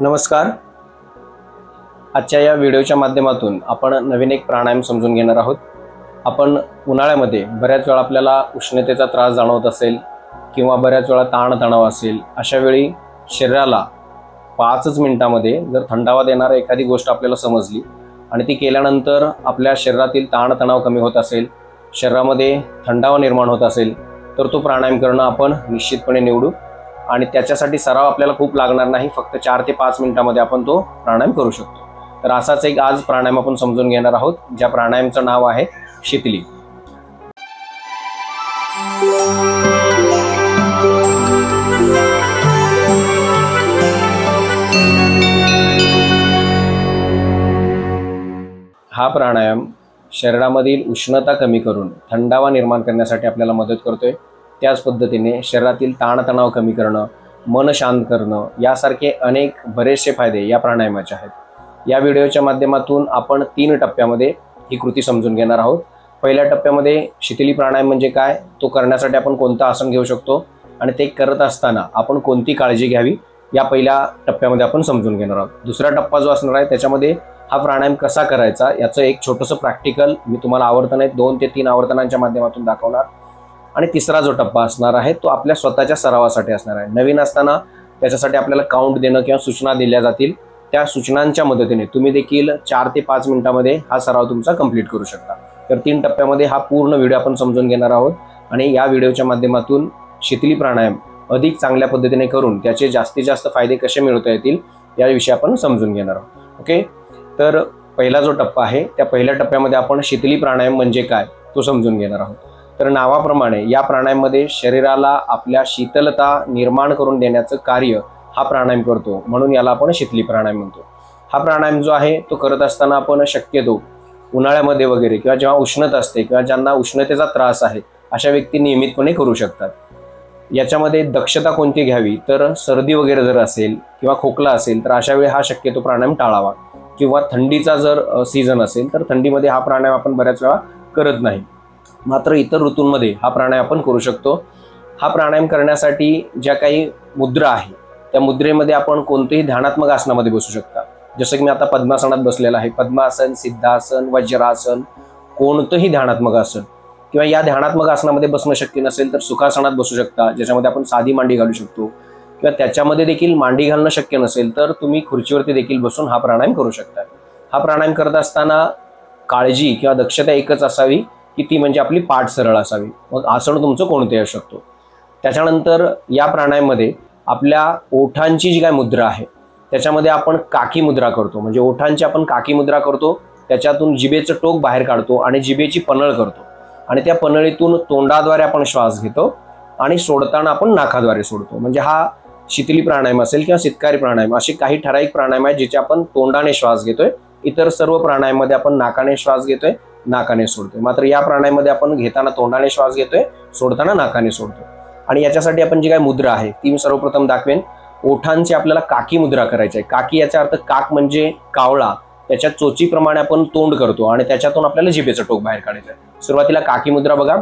नमस्कार. आजच्या या व्हिडिओच्या माध्यमातून आपण नवीन एक प्राणायाम समजून घेणार आहोत. आपण उन्हाळ्यामध्ये बऱ्याच वेळा आपल्याला उष्णतेचा त्रास जाणवत असेल किंवा बऱ्याच वेळा ताणतणाव असेल, अशा वेळी शरीराला 5च मिनिटांमध्ये जर थंडावा देणारी एखादी गोष्ट आपल्याला समजली आणि ती केल्यानंतर आपल्या शरीरातील ताणतणाव कमी होत असेल, शरीरामध्ये थंडावा निर्माण होत असेल, तर तो प्राणायाम करणं आपण निश्चितपणे निवडू. आणि त्याच्यासाठी सराव आपल्याला खूप लागणार नाही, फक्त 4 ते 5 मिनिटांमध्ये आपण तो प्राणायाम करू शकतो. तर असाच एक आज प्राणायाम आपण समजून घेणार आहोत, ज्या प्राणायामचं नाव आहे शीतली. हा प्राणायाम शरीरामधील उष्णता कमी करून थंडावा निर्माण करण्यासाठी आपल्याला मदत करतोय. त्याच पद्धतीने शरीरातील ताणतणाव कमी करणं, मन शांत करणं यासारखे अनेक बरेचसे फायदे या प्राणायामाचे आहेत. या व्हिडिओच्या माध्यमातून आपण 3 टप्प्यामध्ये ही कृती समजून घेणार आहोत. पहिल्या टप्प्यामध्ये शीतली प्राणायाम म्हणजे काय, तो करण्यासाठी आपण कोणतं आसन घेऊ शकतो आणि ते करत असताना आपण कोणती काळजी घ्यावी, या पहिल्या टप्प्यामध्ये आपण समजून घेणार आहोत. दुसरा टप्पा जो असणार आहे त्याच्यामध्ये हा प्राणायाम कसा करायचा याचं एक छोटंसं प्रॅक्टिकल मी तुम्हाला आवर्तन 2 ते 3 आवर्तनांच्या माध्यमातून दाखवणार. आणि तिसरा जो टप्पा असणार आहे तो आपल्या स्वतःच्या सरावासाठी असणार आहे. नवीन असताना त्याच्यासाठी आपल्याला काउंट देणं किंवा सूचना दिल्या जातील. त्या सूचनांच्या मदतीने तुम्ही देखील 4 ते 5 मिनिटांमध्ये हा सराव तुमचा कंप्लीट करू शकता. तर 3 टप्प्यामध्ये हा पूर्ण व्हिडिओ आपण समजून घेणार आहोत आणि या व्हिडिओच्या माध्यमातून शीतली प्राणायाम अधिक चांगल्या पद्धतीने करून त्याचे जास्तीत जास्त फायदे कसे मिळवता येतील याविषयी आपण समजून घेणार आहोत. ओके, तर पहिला जो टप्पा आहे त्या पहिल्या टप्प्यामध्ये आपण शीतली प्राणायाम म्हणजे काय तो समजून घेणार आहोत. तर नावाप्रमाणे या प्राणायाममध्ये शरीराला आपल्या शीतलता निर्माण करून देण्याचं कार्य हा प्राणायाम करतो, म्हणून याला आपण शीतली प्राणायाम म्हणतो. हा प्राणायाम जो आहे तो करत असताना आपण शक्यतो उन्हाळ्यामध्ये वगैरे किंवा जेव्हा उष्णता असते किंवा ज्यांना उष्णतेचा त्रास आहे अशा व्यक्ती नियमितपणे करू शकतात. याच्यामध्ये दक्षता कोणती घ्यावी, तर सर्दी वगैरे जर असेल किंवा खोकला असेल तर अशा वेळी हा शक्यतो प्राणायाम टाळावा. किंवा थंडीचा जर सीझन असेल तर थंडीमध्ये हा प्राणायाम आपण बऱ्याच वेळा करत नाही, मात्र इतर ऋतूंमध्ये हा प्राणायाम आपण करू शकतो. हा प्राणायाम करण्यासाठी ज्या काही मुद्रा आहे त्या मुद्रेमध्ये आपण कोणतेही ध्यानात्मक आसनामध्ये बसू शकता. जसं की मी आता पद्मासनात बसलेला आहे. पद्मासन, सिद्धासन, वज्रासन, कोणतंही ध्यानात्मक आसन किंवा या ध्यानात्मक आसनामध्ये बसणं शक्य नसेल तर सुखासनात बसू शकता, ज्याच्यामध्ये आपण साधी मांडी घालू शकतो. किंवा त्याच्यामध्ये देखील मांडी घालणं शक्य नसेल तर तुम्ही खुर्चीवरती देखील बसून हा प्राणायाम करू शकता. हा प्राणायाम करत असताना काळजी किंवा दक्षता एकच असावी की ती म्हणजे आपली पाठ सरळ असावी. मग आसन तुमचं कोणते असू शकतो. त्याच्यानंतर या प्राणायाममध्ये आपल्या ओठांची जी काय मुद्रा आहे त्याच्यामध्ये आपण काकी मुद्रा करतो. म्हणजे ओठांची आपण काकी मुद्रा करतो, त्याच्यातून जिभेचं टोक बाहेर काढतो आणि जिभेची पनळ करतो आणि त्या पनळीतून तोंडाद्वारे आपण श्वास घेतो आणि सोडताना आपण नाकाद्वारे सोडतो. म्हणजे हा शीतली प्राणायाम असेल किंवा शीतकारी प्राणायाम असे काही ठराविक प्राणायाम आहेत जिथे आपण तोंडाने श्वास घेतोय. इतर सर्व प्राणायाममध्ये आपण नाकाने श्वास घेतोय, नाकाने सोडतोय. मात्र या प्राणायाममध्ये आपण घेताना तोंडाने श्वास घेतोय, सोडताना नाकाने सोडतोय. आणि याच्यासाठी आपण जी काही मुद्रा आहे ती मी सर्वप्रथम दाखवेन. ओठांची आपल्याला काकी मुद्रा करायची आहे. काकी याचा अर्थ काक म्हणजे कावळा, त्याच्या चोचीप्रमाणे आपण तोंड करतो आणि त्याच्यातून आपल्याला जिभेचं टोक बाहेर काढायचं आहे. सुरुवातीला काकी मुद्रा बघा.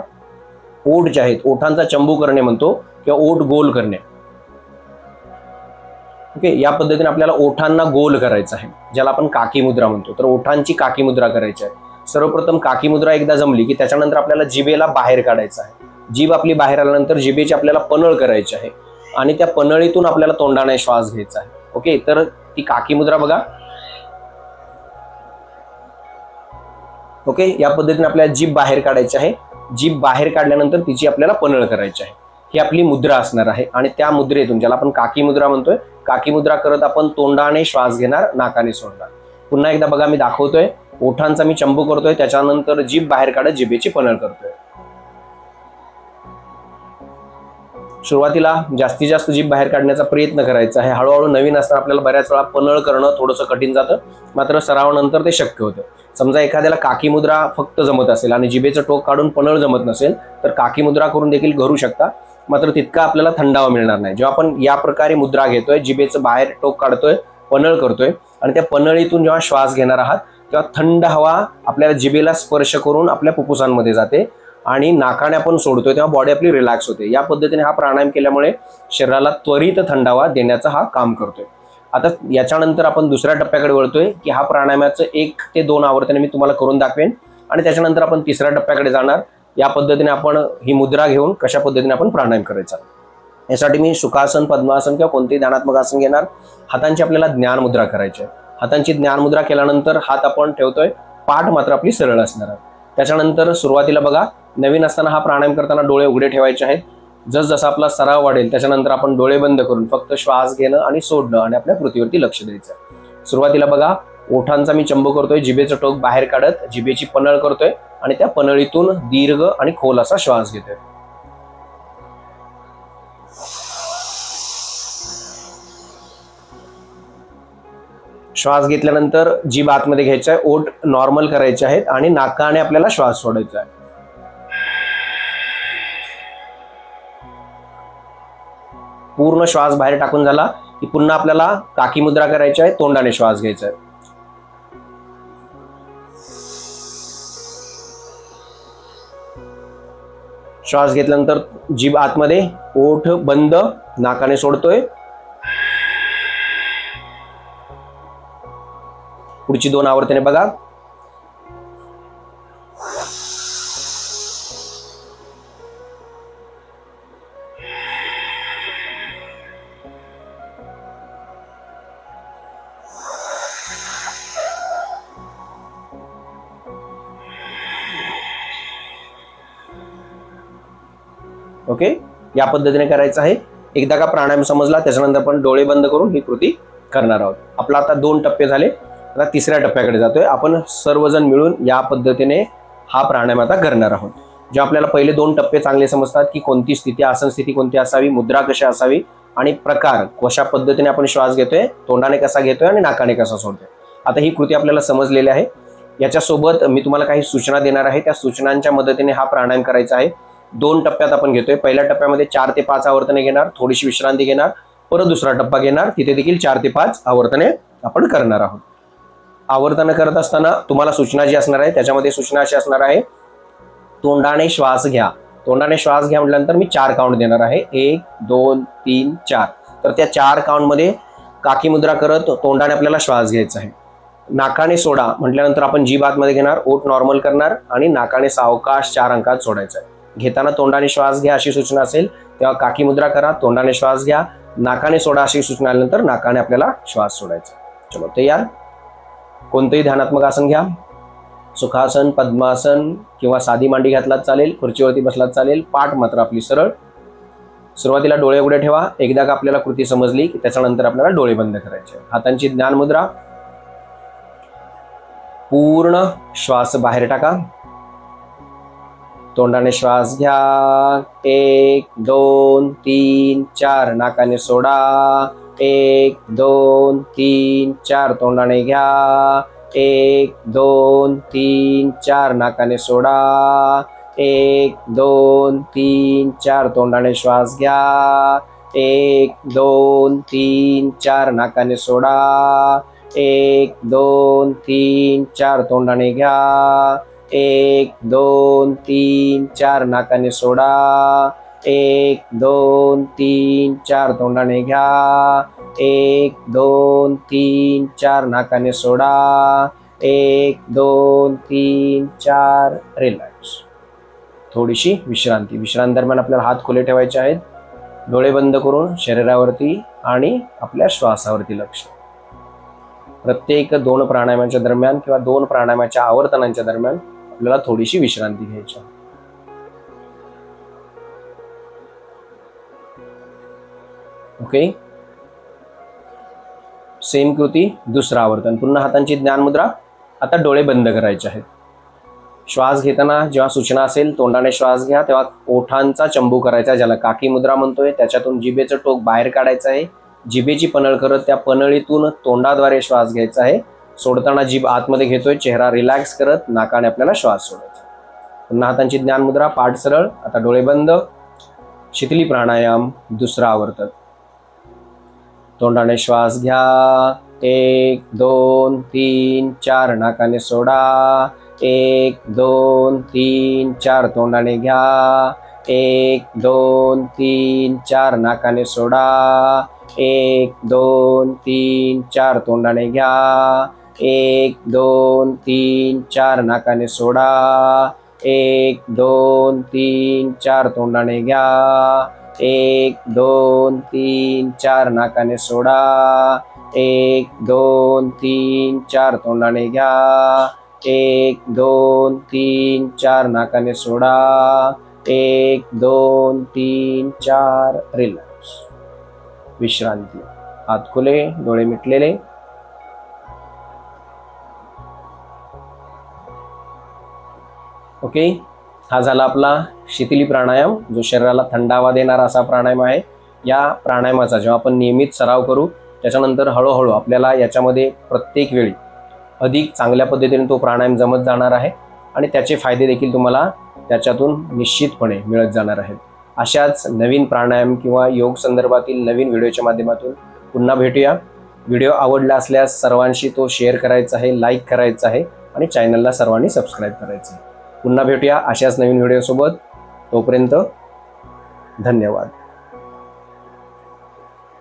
ओठ जे आहेत ओठांचा चंबू करणे म्हणतो किंवा ओठ गोल करणे. ओके, या पद्धतीने आपल्याला ओठांना गोल करायचं आहे, ज्याला आपण काकी मुद्रा म्हणतो. तर ओठांची काकी मुद्रा करायची आहे. सर्वप्रथम काकी मुद्रा एकदा जमली की त्याच्यानंतर आपल्याला जिभेला बाहेर काढायचं आहे. जीभ आपली बाहेर आल्यानंतर जिभेची आपल्याला पनळ करायची आहे आणि त्या पनळीतून आपल्याला तोंडाने श्वास घ्यायचा आहे. ओके, तर ती काकी मुद्रा बघा. ओके, या पद्धतीने आपल्याला जीभ बाहेर काढायची आहे. जीभ बाहेर काढल्यानंतर तिची आपल्याला पनळ करायची आहे. ही आपली मुद्रा असणार आहे आणि त्या मुद्रेतून, ज्याला आपण काकी मुद्रा म्हणतोय, काकी मुद्रा करत आपण तोंडाने श्वास घेणार, नाकाने सोडणार. पुन्हा एकदा बघा, मी दाखवतोय. ओठांचा मी चंबू करतोय, त्याच्यानंतर जीभ बाहेर काढत जिभेची पनळ करतोय. सुरुवातीला जास्तीत जास्त जीभ बाहेर काढण्याचा प्रयत्न करायचा आहे. हळूहळू नवीन असताना आपल्याला बऱ्याच वेळा पनळ करणं थोडंसं कठीण जातं, मात्र सरावानंतर ते शक्य होतं. समजा एखाद्याला काकी मुद्रा फक्त जमत असेल आणि जिभेचं टोक काढून पनळ जमत नसेल तर काकी मुद्रा करून देखील करू शकता, मात्र तितका आपल्याला थंडावा मिळणार नाही. जेव्हा आपण या प्रकारे मुद्रा घेतोय, जिभेचं बाहेर टोक काढतोय, पनळ करतोय आणि त्या पनळीतून जेव्हा श्वास घेणार आहात तेव्हा थंड हवा आपल्याला जिभेला स्पर्श करून आपल्या फुफ्फुसांमध्ये जाते आणि नाकाने आपण सोडतोय तेव्हा बॉडी आपली रिलॅक्स होते. या पद्धतीने हा प्राणायाम केल्यामुळे शरीराला त्वरित थंडावा देण्याचा हा काम करतोय. आता याच्यानंतर आपण दुसऱ्या टप्प्याकडे वळतोय की हा प्राणायामाचं 1 ते 2 आवर्तने मी तुम्हाला करून दाखवेन आणि त्याच्यानंतर आपण तिसऱ्या टप्प्याकडे जाणार. या पद्धतीने आपण ही मुद्रा घेऊन कशा पद्धतीने आपण प्राणायाम करायचा. यासाठी मी सुखासन, पद्मासन किंवा कोणतेही ध्यानात्मक आसन घेणार. हातांची आपल्याला ज्ञान मुद्रा करायची आहे. हातांची ज्ञान मुद्रा केल्यानंतर हात आपण ठेवतोय, पाठ मात्र आपली सरळ असणार आहे. त्याच्यानंतर सुरुवातीला बघा, नवीन असताना हा प्राणायाम करताना डोळे उघडे ठेवायचे आहेत. जसजसा आपला सराव वाढेल त्याच्यानंतर आपण डोळे बंद करून फक्त श्वास घेणं आणि सोडणं आणि आपल्या कृतीवरती लक्ष द्यायचं. सुरुवातीला बघा, ओठांचा मी चंबू करतोय, जिभेचं टोक बाहेर काढत जिभेची पनळ करतोय आणि त्या पनळीतून दीर्घ आणि खोल असा श्वास घेतोय. श्वास घेतल्यानंतर जीभ आतमध्ये घ्यायचा आहे, ओठ नॉर्मल करायचे आहेत आणि नाकाने आपल्याला श्वास सोडायचा आहे. पूर्ण श्वास बाहेर टाकून झाला की पुन्हा आपल्याला काकी मुद्रा करायची आहे, तोंडाने श्वास घ्यायचा आहे. श्वास घेतल्यानंतर जीभ आतमध्ये, ओठ बंद, नाकाने सोडतोय. पुढची 2 आवर्तने बघा. ओके, या पद्धतीने करायचं आहे. एकदा का प्राणायाम समजला त्याच्यानंतर आपण डोळे बंद करून ही कृती करणार आहोत. आपला आता 2 टप्पे झाले. आता तिसऱ्या टप्प्याकडे जातोय. आपण सर्वजण मिळून या पद्धतीने हा प्राणायाम आता करणार आहोत. जे आपल्याला पहिले 2 टप्पे चांगले समजतात की कोणती स्थिती, आसन स्थिती कोणती असावी, मुद्रा कशी असावी आणि प्रकार कशा पद्धतीने आपण श्वास घेतोय, तोंडाने कसा घेतोय आणि नाकाने कसा सोडतोय. आता ही कृती आपल्याला समजलेली आहे. याच्यासोबत मी तुम्हाला काही सूचना देणार आहे. त्या सूचनांच्या मदतीने हा प्राणायाम करायचा आहे. 2 टप्प्यात आपण घेतोय. पहिल्या टप्प्यामध्ये 4 ते 5 आवर्तने घेणार, थोडीशी विश्रांती घेणार, परत दुसरा टप्पा घेणार, तिथे देखील 4 ते 5 आवर्तने आपण करणार आहोत. आवर्तन करत असताना तुम्हाला सूचना जी असणार आहे त्याच्यामध्ये सूचना अशी असणार आहे, तोंडाने श्वास घ्या. तोंडाने श्वास घ्या म्हटल्यानंतर मी 4 काउंट देणार आहे. 1 2 3 4. तर त्या 4 काउंटमध्ये काकी मुद्रा करत तोंडाने आपल्याला श्वास घ्यायचा आहे. नाकाने सोडा म्हटल्यानंतर आपण जीभ आतमध्ये घेणार, ओठ नॉर्मल करणार आणि नाकाने सावकाश 4 अंकात सोडायचं आहे. घेताना तोंडाने श्वास घ्या अशी सूचना असेल तेव्हा काकी मुद्रा करा, तोंडाने श्वास घ्या, नाकाने सोडा अशी सूचना आल्यानंतर नाकाने आपल्याला श्वास सोडायचा. चलो तयार. कोणतंही ध्यानात्मक आसन घ्या. सुखासन, पद्मासन किंवा साधी मांडी घातलात चालेल, खुर्चीवरती बसलात चालेल. पाठ मात्र आपली सरळ. सुरुवातीला डोळे उघडे ठेवा. एकदा का आपल्याला कृती समजली की त्याच्यानंतर आपल्याला डोळे बंद करायचे. हातांची ज्ञान मुद्रा. पूर्ण श्वास बाहेर टाका. तोंडाने श्वास घ्या. 1 2 3 4. नाकाने सोडा. 1 2 3 4. तोंडाने घ्या. 1 2 3 4. नाकाने सोडा. 1 2 3 4. तोंडाने श्वास घ्या. 1 2 3 4. नाकाने सोडा. 1 2 3 4. तोंडाने घ्या. 1 2 3 4. नाकाने सोडा. 1 2 3 4. तोंडाने घ्या. 1 2 3 4. नाकाने सोडा. 1 2 3 4. रिलॅक्स. थोडीशी विश्रांती. विश्रांती दरम्यान आपल्याला हात खुले ठेवायचे आहेत. डोळे बंद करून शरीरावरती आणि आपल्या श्वासावरती लक्ष. प्रत्येक 2 प्राणायामाच्या दरम्यान किंवा 2 प्राणायामाच्या आवर्तनांच्या दरम्यान आपल्याला थोडीशी विश्रांती घ्यायची. ओके, सेम कृती दुसरा आवर्तन. पुन्हा हातांची ज्ञान मुद्रा. आता डोळे बंद करायचे आहेत. श्वास घेताना जेव्हा सूचना असेल तोंडाने श्वास घ्या तेव्हा ओठांचा चंबू करायचा, ज्याला काकी मुद्रा म्हणतोय. त्याच्यातून जिभेचं टोक बाहेर काढायचं आहे. जिभेची पनळ करत त्या पनळीतून तोंडाद्वारे श्वास घ्यायचा आहे. सोडताना जीभ आतमध्ये घेतोय, चेहरा रिलॅक्स करत नाकाने आपल्याला श्वास सोडायचा. पुन्हा हातांची ज्ञान मुद्रा, पाठ सरळ. आता डोळे बंद. शीतली प्राणायाम दुसरा आवर्तन. तोंडाने श्वास घ्या. 1 2 3 4. नाकाने सोडा. 1 2 3 4. तोंडाने घ्या. 1 2 3 4. नाकाने सोडा. 1 2 3 4 तोंडाने घ्या. 1 2 3 4 नाकाने सोडा. 1 2 3 4 तोंडाने घ्या. 1 2 3 4 नाकाने सोडा. 1 2 3 4 तोंडाने घ्या. 1 2 3 4 नाकाने सोडा. 1 2 3 4 रिलॅक्स. विश्रांती. हात खुले, डोळे मिटलेले. ओके, हा झाला आपला शिथिली प्राणायाम, जो शरीराला थंडावा देणारा असा प्राणायाम आहे. या प्राणायामाचा जेव्हा आपण नियमित सराव करू, त्याच्यानंतर हळूहळू आपल्याला याच्यामध्ये प्रत्येक वेळी अधिक चांगल्या पद्धतीने तो प्राणायाम जमत जाणार आहे आणि त्याचे फायदे देखील तुम्हाला त्याच्यातून निश्चितपणे मिळत जाणार आहेत. अशाच नवीन प्राणायाम किंवा योग संदर्भातील नवीन व्हिडिओच्या माध्यमातून पुन्हा भेटूया. व्हिडिओ आवडला असल्यास सर्वांशी तो शेअर करायचा आहे, लाईक करायचा आहे आणि चॅनलला सर्वांनी सबस्क्राईब करायचं आहे. पुन्हा भेटूया अशाच नवीन व्हिडिओसोबत. तोपर्यंत धन्यवाद.